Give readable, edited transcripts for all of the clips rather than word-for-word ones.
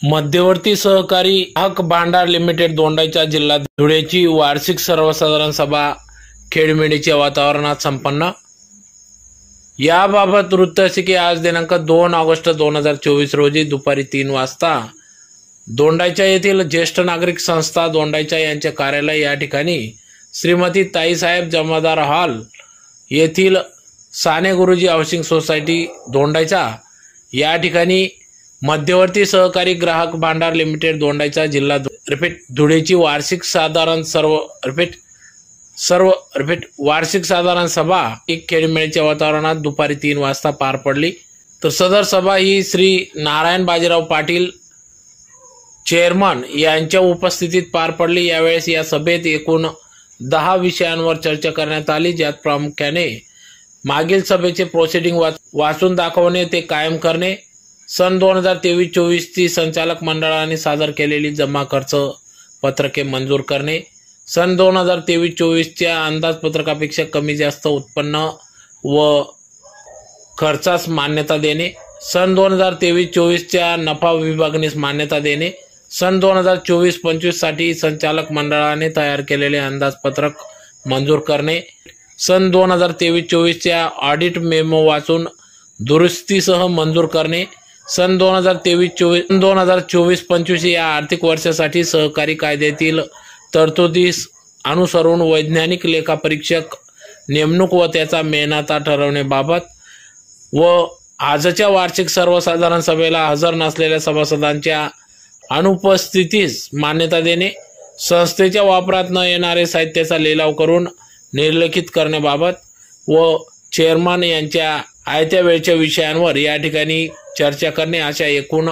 मध्यवर्ती सहकारी हक भांडार लिमिटेड दोंडाईचा जिल्हा धुळेची वार्षिक सर्वसाधारण सभा खेळमेळीच्या वातावरणात संपन्न। याबाबत वृत्त असे की आज दिनांक 2 ऑगस्ट 2024 रोजी दुपारी 3 वाजता दोंडाईचा येथील ज्येष्ठ नागरिक संस्था दोंडाईचा यांचे कार्यालय या ठिकाणी श्रीमती ताईसाहेब जमादार हॉल येथील साने गुरुजी हाऊसिंग सोसायटी दोंडाईचा या ठिकाणी मध्यवर्ती सहकारी ग्राहक भांडार लिमिटेड दोंडाईचा जिल्हा धुळेची वार्षिक साधारण सभा एक खेळमेळीच्या वातावरणात दुपारी 3 वाजता पार पडली। तर सदर सभा ही श्री नारायण बाजीराव पाटील चेअरमन यांच्या उपस्थितीत पार पडली। यावेळेस या सभेत एकूण 10 विषयांवर चर्चा करण्यात आली, ज्यात प्रामुख्याने मागील सभेचे प्रोसिडिंग वाचून दाखवणे ते कायम करणे, सन 2023-24 ची संचालक मंडळाने सादर केलेली जमा खर्च पत्रके मंजूर करणे, सन 2023-24 च्या अंदाजपत्रकापेक्षा कमी जास्त उत्पन्न व खर्चास मान्यता देणे, सन 2023-24 च्या नफा विभागणीस मान्यता देणे, सन 2024-25 साठी संचालक मंडळाने तयार केलेले अंदाजपत्रक मंजूर करणे, सन 2023-24 च्या ऑडिट मेमो वाचून दुरुस्तीसह मंजूर करणे, सन 2024-25 या आर्थिक वर्षासाठी सहकारी कायद्यातील तरतुदीस अनुसरून वैज्ञानिक लेखापरीक्षक नेमणूक व त्याचा मेहनता ठरवण्याबाबत व आजच्या वार्षिक सर्वसाधारण सभेला हजर नसलेल्या सभासदांच्या अनुपस्थितीस मान्यता देणे, संस्थेच्या वापरात न येणारे साहित्याचा लिलाव करून निर्लेखित करण्याबाबत व चेअरमन यांच्या आयत्या वेळच्या विषयांवर या ठिकाणी चर्चा करणे, अशा एकूण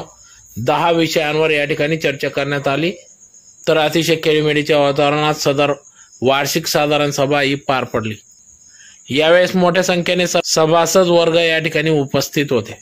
10 विषयांवर या ठिकाणी चर्चा करण्यात आली। तर अतिशय खेळीमेळीच्या वातावरणात सदर वार्षिक साधारण सभा ही पार पडली। यावेळेस मोठ्या संख्येने सभासद वर्ग या ठिकाणी उपस्थित होते।